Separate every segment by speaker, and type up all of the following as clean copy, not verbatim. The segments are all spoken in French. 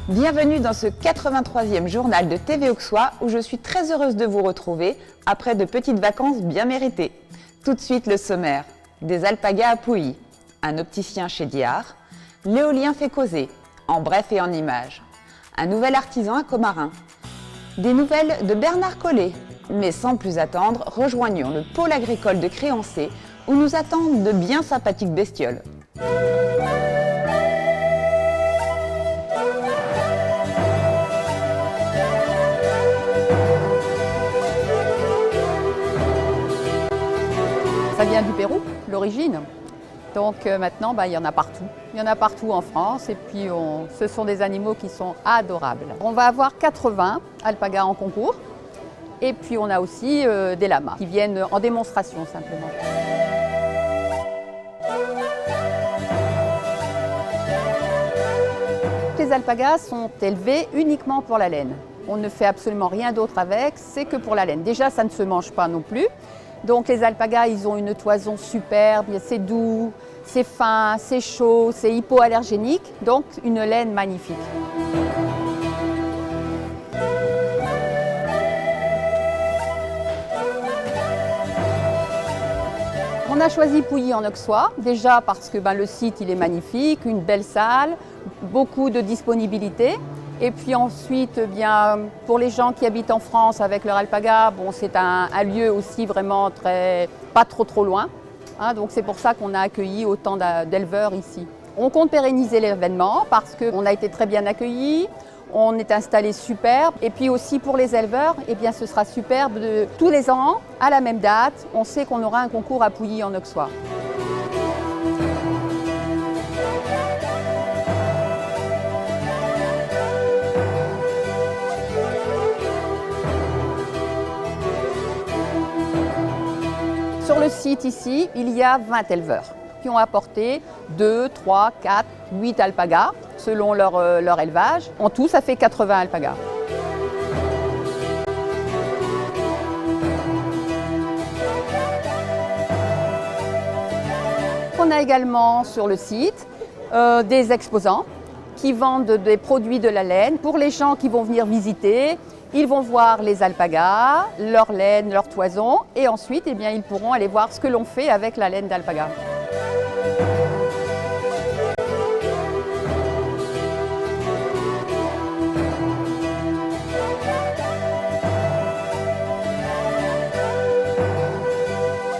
Speaker 1: Bienvenue dans ce 83e journal de TV Auxois où je suis très heureuse de vous retrouver après de petites vacances bien méritées. Tout de suite le sommaire. Des alpagas à Pouilly, un opticien chez Diard, l'éolien fait causer, en bref et en images, un nouvel artisan à Commarin, des nouvelles de Bernard Collet, mais sans plus attendre, rejoignons le pôle agricole de Créancé où nous attendent de bien sympathiques bestioles.
Speaker 2: Ça vient du Pérou, l'origine. Donc maintenant, il y en a partout. Il y en a partout en France et puis ce sont des animaux qui sont adorables. On va avoir 80 alpagas en concours et puis on a aussi des lamas qui viennent en démonstration simplement. Les alpagas sont élevés uniquement pour la laine. On ne fait absolument rien d'autre avec, c'est que pour la laine. Déjà, ça ne se mange pas non plus. Donc les alpagas, ils ont une toison superbe, c'est doux, c'est fin, c'est chaud, c'est hypoallergénique, donc une laine magnifique. On a choisi Pouilly en Auxois, déjà parce que le site il est magnifique, une belle salle, beaucoup de disponibilité. Et puis ensuite, pour les gens qui habitent en France avec leur alpaga, c'est un lieu aussi vraiment pas trop loin. Donc c'est pour ça qu'on a accueilli autant d'éleveurs ici. On compte pérenniser l'événement parce qu'on a été très bien accueillis, on est installé superbe. Et puis aussi pour les éleveurs, ce sera superbe tous les ans, à la même date. On sait qu'on aura un concours à Pouilly en Auxois. Sur le site ici, il y a 20 éleveurs qui ont apporté 2, 3, 4, 8 alpagas selon leur élevage. En tout, ça fait 80 alpagas. On a également sur le site des exposants qui vendent des produits de la laine pour les gens qui vont venir visiter. Ils vont voir les alpagas, leur laine, leur toison et ensuite ils pourront aller voir ce que l'on fait avec la laine d'alpaga.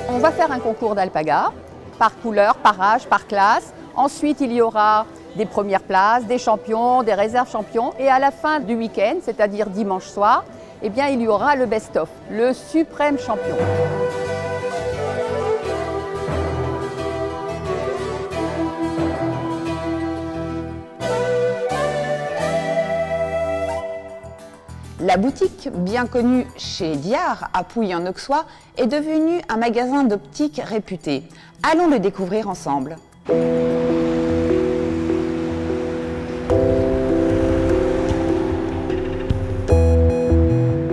Speaker 2: On va faire un concours d'alpaga par couleur, par âge, par classe. Ensuite, il y aura des premières places, des champions, des réserves champions. Et à la fin du week-end, c'est-à-dire dimanche soir, il y aura le best-of, le suprême champion.
Speaker 1: La boutique, bien connue chez Diard, à Pouilly en Auxois, est devenue un magasin d'optique réputé. Allons le découvrir ensemble.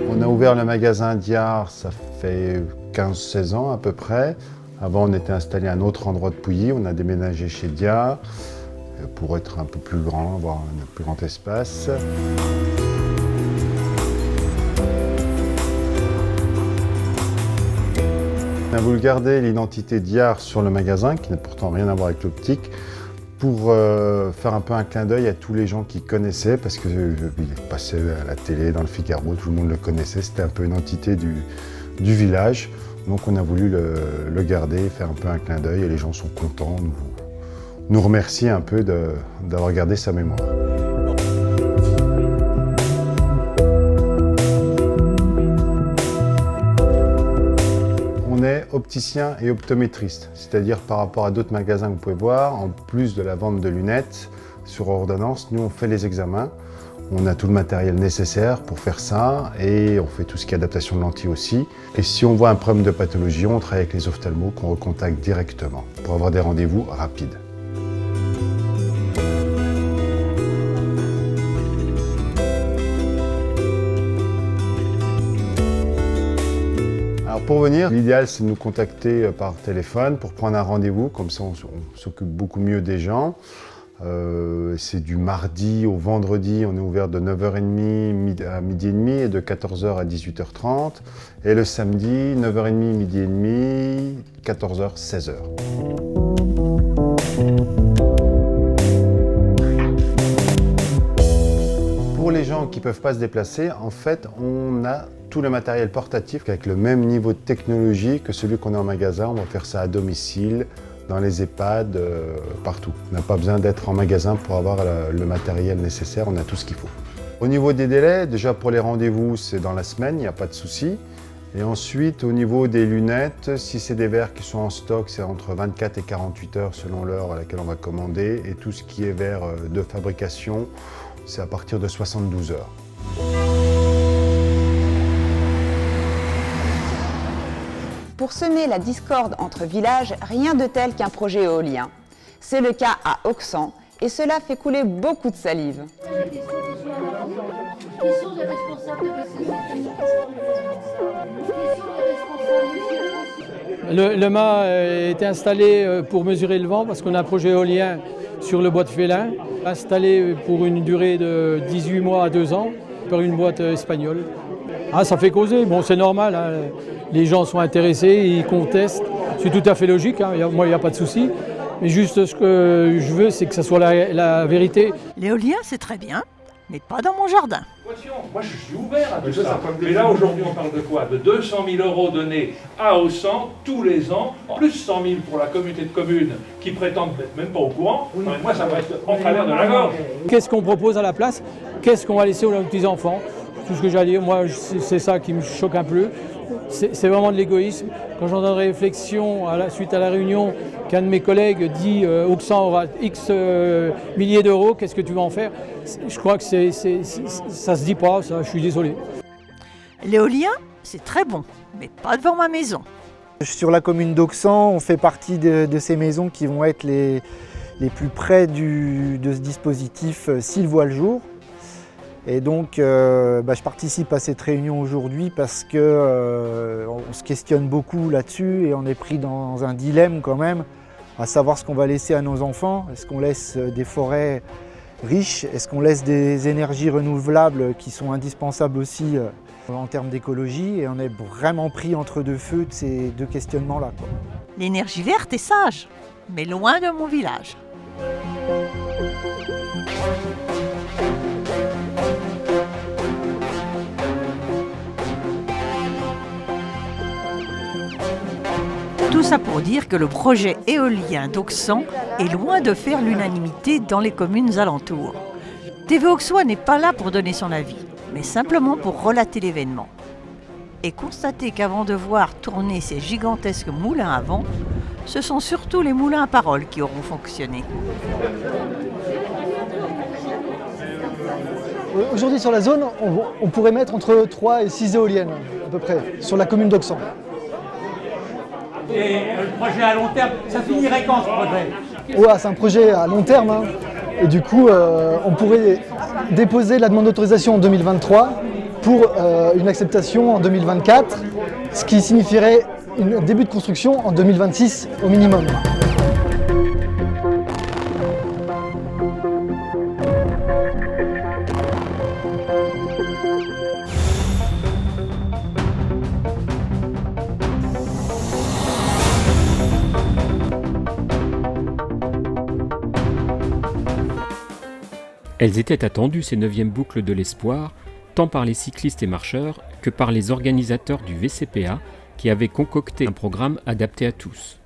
Speaker 3: On a ouvert le magasin Diard, ça fait 15-16 ans à peu près. Avant, on était installé à un autre endroit de Pouilly. On a déménagé chez Diard pour être un peu plus grand, avoir un plus grand espace. On a voulu garder l'identité Diard sur le magasin, qui n'a pourtant rien à voir avec l'optique, pour faire un peu un clin d'œil à tous les gens qui connaissaient, parce qu'il passait à la télé, dans le Figaro, tout le monde le connaissait, c'était un peu une entité du village. Donc on a voulu le garder, faire un peu un clin d'œil, et les gens sont contents, nous remercient un peu d'avoir gardé sa mémoire. On est opticien et optométriste, c'est-à-dire par rapport à d'autres magasins que vous pouvez voir, en plus de la vente de lunettes sur ordonnance, nous on fait les examens. On a tout le matériel nécessaire pour faire ça et on fait tout ce qui est adaptation de lentilles aussi. Et si on voit un problème de pathologie, on travaille avec les ophtalmos qu'on recontacte directement pour avoir des rendez-vous rapides. Alors pour venir, l'idéal c'est de nous contacter par téléphone pour prendre un rendez-vous, comme ça on s'occupe beaucoup mieux des gens. C'est du mardi au vendredi, on est ouvert de 9h30 à midi et demi et de 14h à 18h30. Et le samedi, 9h30, midi et demi, 14h, 16h. Pour les gens qui ne peuvent pas se déplacer, en fait, on a tout le matériel portatif avec le même niveau de technologie que celui qu'on a en magasin. On va faire ça à domicile, dans les EHPAD, partout. On n'a pas besoin d'être en magasin pour avoir le matériel nécessaire, on a tout ce qu'il faut. Au niveau des délais, déjà pour les rendez-vous, c'est dans la semaine, il n'y a pas de souci. Et ensuite, au niveau des lunettes, si c'est des verres qui sont en stock, c'est entre 24 et 48 heures selon l'heure à laquelle on va commander. Et tout ce qui est verre de fabrication, c'est à partir de 72 heures.
Speaker 1: Pour semer la discorde entre villages, rien de tel qu'un projet éolien. C'est le cas à Auxan et cela fait couler beaucoup de salive.
Speaker 4: Le mât a été installé pour mesurer le vent parce qu'on a un projet éolien sur le bois de Félin, installé pour une durée de 18 mois à 2 ans par une boîte espagnole. Ah, ça fait causer, bon c'est normal, hein. Les gens sont intéressés, ils contestent, c'est tout à fait logique, hein. Moi il n'y a pas de souci. Mais juste ce que je veux, c'est que ça soit la vérité.
Speaker 5: L'éolien, c'est très bien, mais pas dans mon jardin.
Speaker 6: Moi, je suis ouvert à tout ça. Mais là, aujourd'hui, on parle de quoi? De 200 000 € donnés à Auxan tous les ans, plus 100 000 pour la communauté de communes qui prétendent n'être même pas au courant. Non, mais moi, ça va être en travers de la gorge.
Speaker 4: Qu'est-ce qu'on propose à la place? Qu'est-ce qu'on va laisser aux petits-enfants? Tout ce que j'ai à dire, moi, c'est ça qui me choque un peu. C'est vraiment de l'égoïsme. Quand j'entends une réflexion suite à la réunion qu'un de mes collègues dit Auxan aura X milliers d'euros, qu'est-ce que tu vas en faire? Je crois que ça se dit pas, ça, je suis désolé.
Speaker 5: L'éolien, c'est très bon, mais pas devant ma maison.
Speaker 7: Sur la commune d'Auxan, on fait partie de ces maisons qui vont être les plus près de ce dispositif s'il voit le jour. Et donc, je participe à cette réunion aujourd'hui parce qu'on se questionne beaucoup là-dessus et on est pris dans un dilemme quand même, à savoir ce qu'on va laisser à nos enfants. Est-ce qu'on laisse des forêts riches? Est-ce qu'on laisse des énergies renouvelables qui sont indispensables aussi en termes d'écologie? Et on est vraiment pris entre deux feux de ces deux questionnements-là, quoi.
Speaker 5: L'énergie verte est sage, mais loin de mon village. Tout ça pour dire que le projet éolien d'Auxan est loin de faire l'unanimité dans les communes alentours. TV Auxois n'est pas là pour donner son avis, mais simplement pour relater l'événement. Et constater qu'avant de voir tourner ces gigantesques moulins à vent, ce sont surtout les moulins à paroles qui auront fonctionné.
Speaker 8: Aujourd'hui sur la zone, on pourrait mettre entre 3 et 6 éoliennes à peu près sur la commune d'Auxan.
Speaker 9: Et le projet à long terme, ça finirait quand ce projet?
Speaker 8: Ouais, c'est un projet à long terme, hein. Et du coup on pourrait déposer la demande d'autorisation en 2023 pour une acceptation en 2024, ce qui signifierait un début de construction en 2026 au minimum.
Speaker 10: Elles étaient attendues, ces 9e boucles de l'espoir, tant par les cyclistes et marcheurs que par les organisateurs du VCPA qui avaient concocté un programme adapté à tous.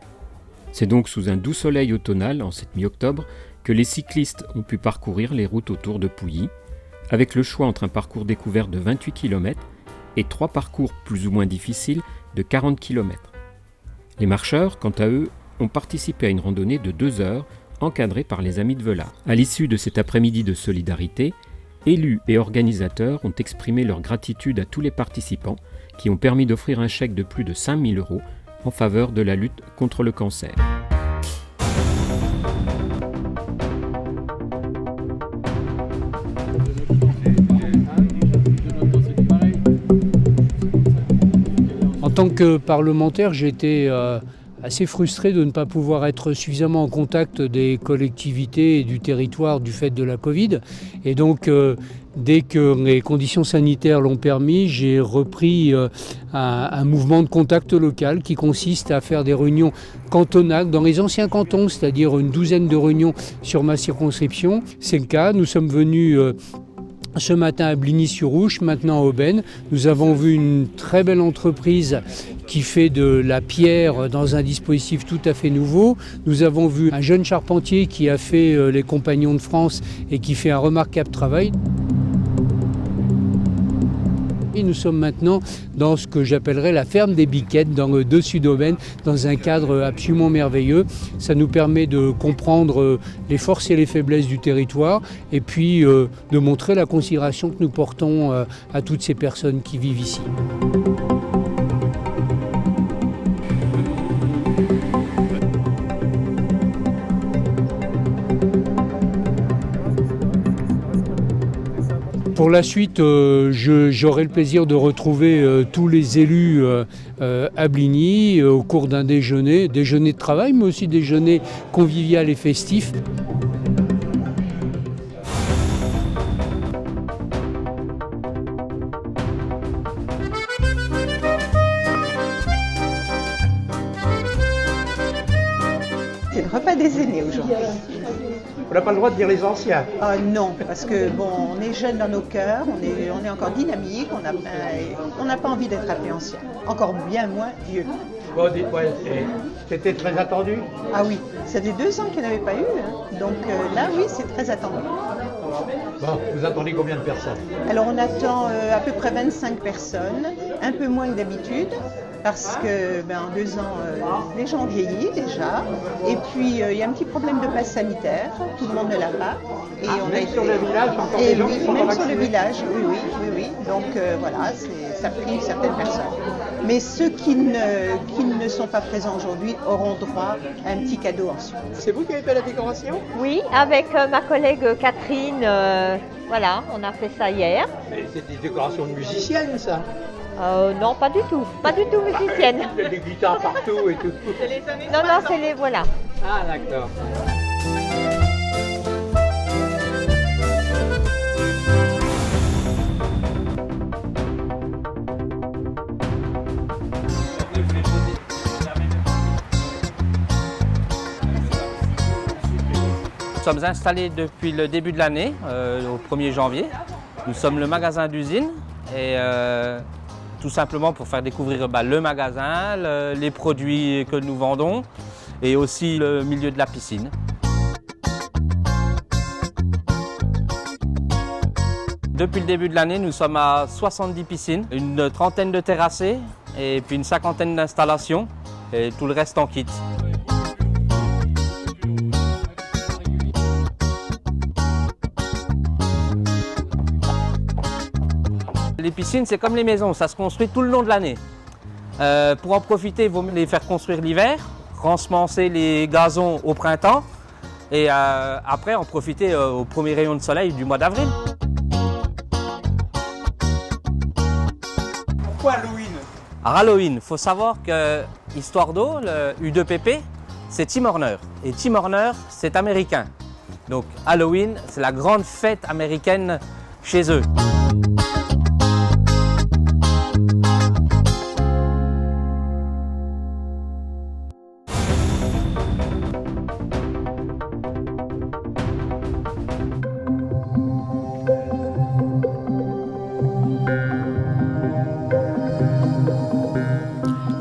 Speaker 10: C'est donc sous un doux soleil automnal, en cette mi-octobre, que les cyclistes ont pu parcourir les routes autour de Pouilly, avec le choix entre un parcours découvert de 28 km et 3 parcours plus ou moins difficiles de 40 km. Les marcheurs, quant à eux, ont participé à une randonnée de 2 heures encadrée par les Amis de Velard. À l'issue de cet après-midi de solidarité, élus et organisateurs ont exprimé leur gratitude à tous les participants qui ont permis d'offrir un chèque de plus de 5 000 € en faveur de la lutte contre le cancer.
Speaker 11: En tant que parlementaire, j'ai été
Speaker 4: assez frustré de ne pas pouvoir être suffisamment en contact des collectivités et du territoire du fait de la Covid. Et donc, dès que les conditions sanitaires l'ont permis, j'ai repris un mouvement de contact local qui consiste à faire des réunions cantonales dans les anciens cantons, c'est-à-dire une douzaine de réunions sur ma circonscription. C'est le cas, nous sommes venus ce matin à Bligny-sur-Ouche, maintenant à Aubaine. Nous avons vu une très belle entreprise qui fait de la pierre dans un dispositif tout à fait nouveau. Nous avons vu un jeune charpentier qui a fait les Compagnons de France et qui fait un remarquable travail. Et nous sommes maintenant dans ce que j'appellerais la ferme des Biquettes, dans le dessus d'Aubaine, dans un cadre absolument merveilleux. Ça nous permet de comprendre les forces et les faiblesses du territoire et puis de montrer la considération que nous portons à toutes ces personnes qui vivent ici. Pour la suite, j'aurai le plaisir de retrouver tous les élus à Bligny au cours d'un déjeuner de travail, mais aussi déjeuner convivial et festif.
Speaker 11: C'est le repas des aînés aujourd'hui.
Speaker 9: On n'a pas le droit de dire les anciens.
Speaker 11: Non, parce que bon, on est jeunes dans nos cœurs, on est encore dynamique, on n'a pas envie d'être appelé ancien, encore bien moins vieux.
Speaker 9: Bon, dites-moi, c'était très attendu?
Speaker 11: Ah oui, ça fait 2 ans qu'il n'y en avait pas eu, hein. Donc là oui, c'est très attendu.
Speaker 9: Bon, vous attendez combien de personnes? Alors
Speaker 11: on attend à peu près 25 personnes, un peu moins que d'habitude. Parce que en 2 ans, les gens vieillissent déjà. Et puis, il y a un petit problème de passe sanitaire. Tout le monde ne l'a pas. Et
Speaker 9: même sur le village, encore des gens qui sont
Speaker 11: même
Speaker 9: pas
Speaker 11: sur le
Speaker 9: vaccinés.
Speaker 11: village, oui. Donc, voilà, ça prive certaines personnes. Mais ceux qui ne sont pas présents aujourd'hui auront droit à un petit cadeau ensuite.
Speaker 9: C'est vous qui avez fait la décoration?
Speaker 12: Oui, avec ma collègue Catherine. Voilà, on a fait ça hier.
Speaker 9: Mais c'est des décorations de musiciennes, ça?
Speaker 12: Non, pas du tout musicienne.
Speaker 9: Il y a des guitares partout et tout.
Speaker 12: C'est les années 60. Non, c'est les voilà.
Speaker 9: Ah, d'accord.
Speaker 13: Nous sommes installés depuis le début de l'année, au 1er janvier. Nous sommes le magasin d'usine et tout simplement pour faire découvrir le magasin, les produits que nous vendons et aussi le milieu de la piscine. Depuis le début de l'année, nous sommes à 70 piscines, une 30aine de terrassés et puis une 50aine d'installations et tout le reste en kit. Les piscines, c'est comme les maisons, ça se construit tout le long de l'année. Pour en profiter, il vaut mieux les faire construire l'hiver, rensemencer les gazons au printemps et après en profiter au premier rayon de soleil du mois d'avril.
Speaker 9: Pourquoi Halloween?
Speaker 13: Alors Halloween, il faut savoir que Histoire d'eau, le U2PP, c'est Tim Horner. Et Tim Horner, c'est américain. Donc Halloween, c'est la grande fête américaine chez eux.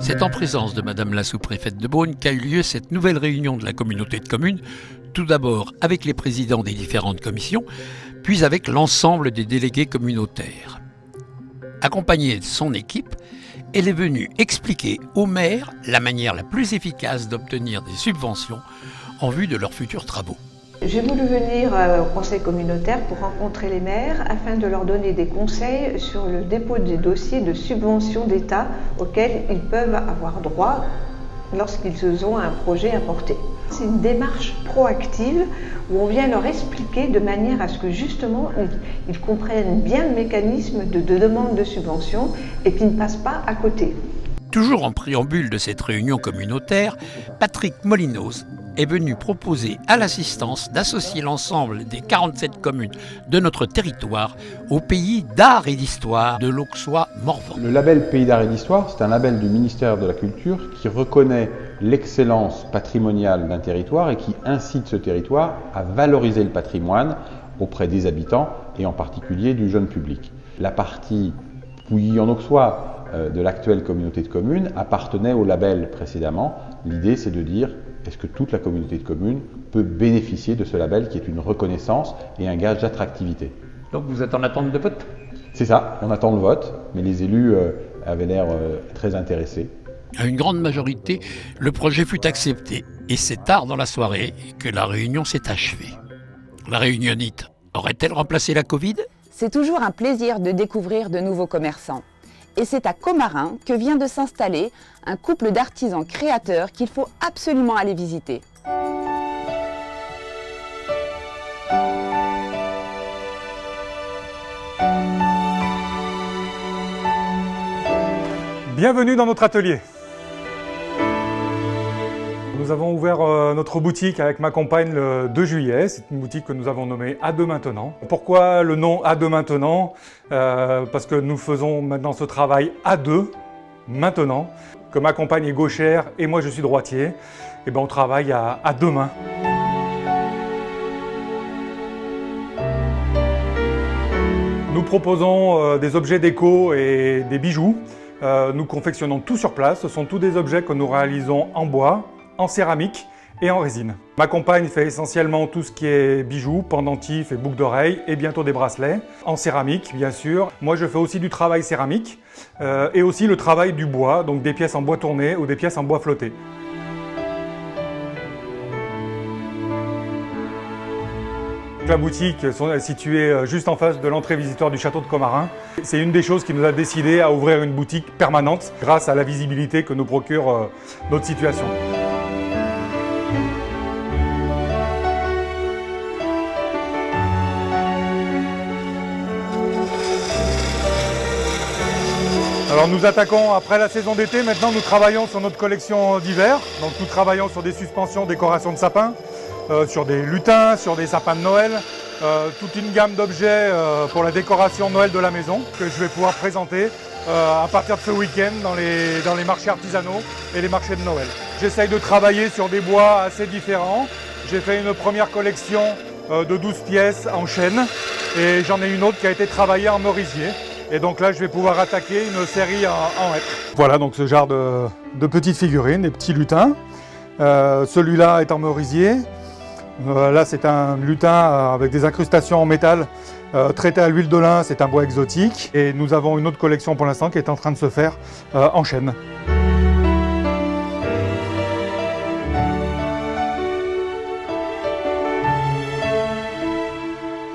Speaker 14: C'est en présence de Madame la sous-préfète de Beaune qu'a eu lieu cette nouvelle réunion de la communauté de communes, tout d'abord avec les présidents des différentes commissions, puis avec l'ensemble des délégués communautaires. Accompagnée de son équipe, elle est venue expliquer aux maires la manière la plus efficace d'obtenir des subventions en vue de leurs futurs travaux.
Speaker 15: J'ai voulu venir au conseil communautaire pour rencontrer les maires afin de leur donner des conseils sur le dépôt des dossiers de subventions d'État auxquels ils peuvent avoir droit lorsqu'ils ont un projet à porter. C'est une démarche proactive où on vient leur expliquer de manière à ce que justement ils comprennent bien le mécanisme de demande de subvention et qu'ils ne passent pas à côté.
Speaker 14: Toujours en préambule de cette réunion communautaire, Patrick Molinos est venu proposer à l'assistance d'associer l'ensemble des 47 communes de notre territoire au pays d'art et d'histoire de l'Auxois-Morvan.
Speaker 16: Le label Pays d'art et d'histoire, c'est un label du ministère de la Culture qui reconnaît l'excellence patrimoniale d'un territoire et qui incite ce territoire à valoriser le patrimoine auprès des habitants et en particulier du jeune public. La partie Pouilly-en-Auxois de l'actuelle communauté de communes appartenait au label précédemment. L'idée, c'est de dire, est-ce que toute la communauté de communes peut bénéficier de ce label qui est une reconnaissance et un gage d'attractivité.
Speaker 14: Donc vous êtes en attente de vote?
Speaker 16: C'est ça, on attend le vote, mais les élus avaient l'air très intéressés.
Speaker 14: À une grande majorité, le projet fut accepté et c'est tard dans la soirée que la réunion s'est achevée. La réunionnite aurait-elle remplacé la Covid?
Speaker 1: C'est toujours un plaisir de découvrir de nouveaux commerçants. Et c'est à Commarin que vient de s'installer un couple d'artisans créateurs qu'il faut absolument aller visiter.
Speaker 17: Bienvenue dans notre atelier. Nous avons ouvert notre boutique avec ma compagne le 2 juillet. C'est une boutique que nous avons nommée À deux maintenant. Pourquoi le nom À deux maintenant? Parce que nous faisons maintenant ce travail à deux, maintenant. Que ma compagne est gauchère et moi je suis droitier. Et ben on travaille à deux mains. Nous proposons des objets déco et des bijoux. Nous confectionnons tout sur place. Ce sont tous des objets que nous réalisons en bois, en céramique et en résine. Ma compagne fait essentiellement tout ce qui est bijoux, pendentifs et boucles d'oreilles et bientôt des bracelets. En céramique, bien sûr. Moi, je fais aussi du travail céramique et aussi le travail du bois, donc des pièces en bois tourné ou des pièces en bois flotté. La boutique est située juste en face de l'entrée visiteur du château de Commarin. C'est une des choses qui nous a décidé à ouvrir une boutique permanente grâce à la visibilité que nous procure notre situation. Alors nous attaquons après la saison d'été. Maintenant nous travaillons sur notre collection d'hiver. Donc nous travaillons sur des suspensions, décorations de sapins, sur des lutins, sur des sapins de Noël, toute une gamme d'objets pour la décoration Noël de la maison que je vais pouvoir présenter à partir de ce week-end dans les marchés artisanaux et les marchés de Noël. J'essaye de travailler sur des bois assez différents. J'ai fait une première collection de 12 pièces en chêne et j'en ai une autre qui a été travaillée en merisier. Et donc là, je vais pouvoir attaquer une série en hêtre. Voilà donc ce genre de petites figurines, des petits lutins. Celui-là est en merisier. Là, c'est un lutin avec des incrustations en métal traité à l'huile de lin. C'est un bois exotique. Et nous avons une autre collection pour l'instant qui est en train de se faire en chêne.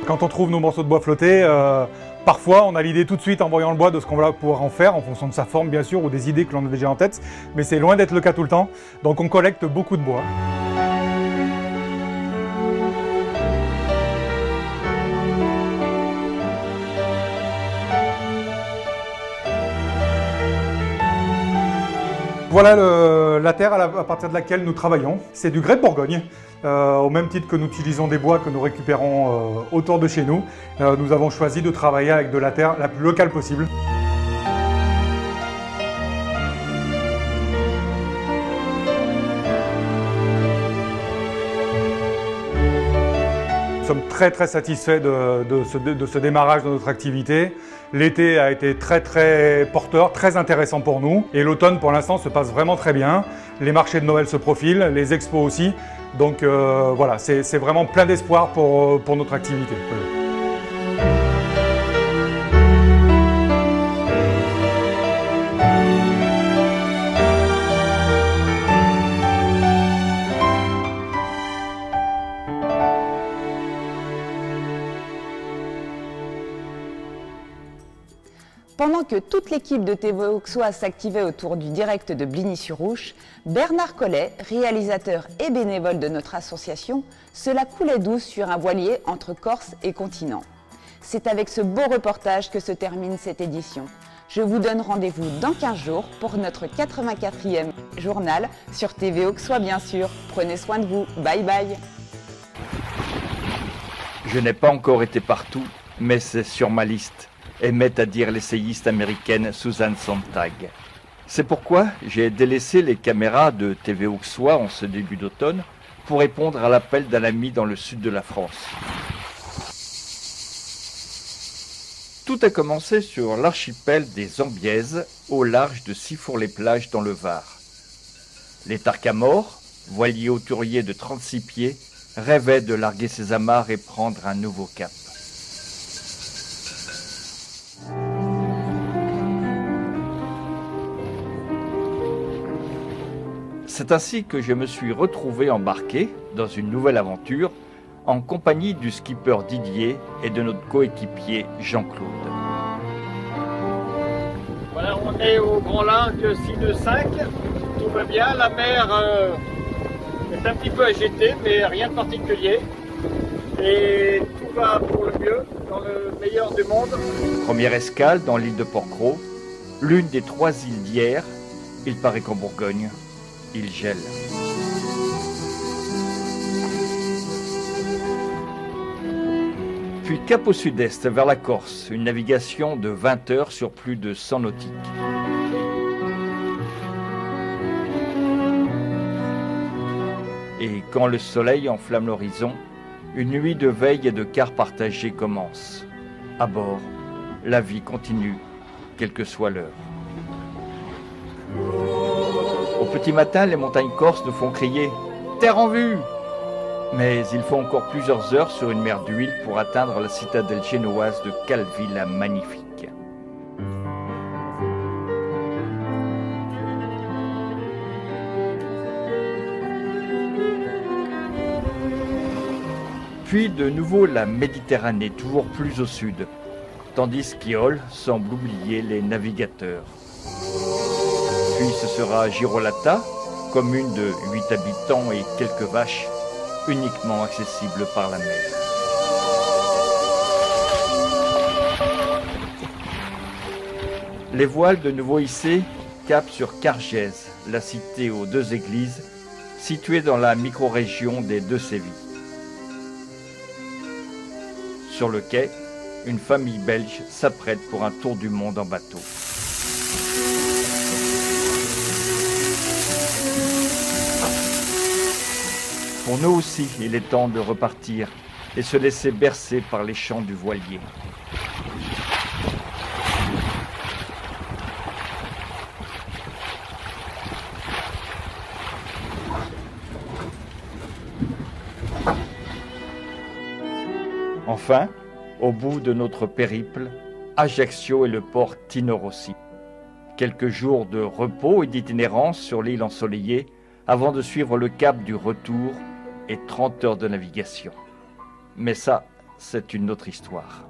Speaker 17: Quand on trouve nos morceaux de bois flottés, parfois on a l'idée tout de suite en voyant le bois de ce qu'on va pouvoir en faire, en fonction de sa forme bien sûr, ou des idées que l'on a déjà en tête, mais c'est loin d'être le cas tout le temps, donc on collecte beaucoup de bois. Voilà la terre à partir de laquelle nous travaillons. C'est du grès de Bourgogne. Au même titre que nous utilisons des bois que nous récupérons autour de chez nous, nous avons choisi de travailler avec de la terre la plus locale possible. Nous sommes très satisfaits de ce démarrage de notre activité. L'été a été très porteur, très intéressant pour nous. Et l'automne pour l'instant se passe vraiment très bien. Les marchés de Noël se profilent, les expos aussi. Donc voilà, c'est vraiment plein d'espoir pour notre activité.
Speaker 1: Pendant que toute l'équipe de TV Auxois s'activait autour du direct de Bligny-sur-Ouche, Bernard Collet, réalisateur et bénévole de notre association, se la coulait douce sur un voilier entre Corse et continent. C'est avec ce beau reportage que se termine cette édition. Je vous donne rendez-vous dans 15 jours pour notre 84e journal sur TV Auxois bien sûr. Prenez soin de vous. Bye bye.
Speaker 18: Je n'ai pas encore été partout, mais c'est sur ma liste, aimait à dire l'essayiste américaine Susan Sontag. C'est pourquoi j'ai délaissé les caméras de TV Auxois en ce début d'automne pour répondre à l'appel d'un ami dans le sud de la France. Tout a commencé sur l'archipel des Ambiaises, au large de Sifour-les-Plages dans le Var. Les Tarcamores, voilier hauturier de 36 pieds, rêvait de larguer ses amarres et prendre un nouveau cap. C'est ainsi que je me suis retrouvé embarqué dans une nouvelle aventure en compagnie du skipper Didier et de notre coéquipier Jean-Claude.
Speaker 19: Voilà, on est au Grand Lac 625, tout va bien, la mer est un petit peu agité, mais rien de particulier. Et tout va pour le mieux, dans le meilleur du monde.
Speaker 18: Première escale dans l'île de Porquerolles, l'une des 3 îles d'Hyères. Il paraît qu'en Bourgogne, il gèle. Puis cap au sud-est, vers la Corse, une navigation de 20 heures sur plus de 100 nautiques. Et quand le soleil enflamme l'horizon, une nuit de veille et de quart partagés commence. À bord, la vie continue, quelle que soit l'heure. Au petit matin, les montagnes corses nous font crier « Terre en vue !» Mais il faut encore plusieurs heures sur une mer d'huile pour atteindre la citadelle génoise de Calvi la Magnifique. Puis de nouveau la Méditerranée, toujours plus au sud, tandis qu'Iole semble oublier les navigateurs. Puis ce sera Girolata, commune de 8 habitants et quelques vaches, uniquement accessible par la mer. Les voiles de nouveau hissées capent sur Cargèse, la cité aux 2 églises, située dans la micro-région des Deux-Sévilles. Sur le quai, une famille belge s'apprête pour un tour du monde en bateau. Pour nous aussi, il est temps de repartir et se laisser bercer par les chants du voilier. Enfin, au bout de notre périple, Ajaccio et le port Tino-Rossi. Quelques jours de repos et d'itinérance sur l'île ensoleillée avant de suivre le cap du retour et 30 heures de navigation. Mais ça, c'est une autre histoire.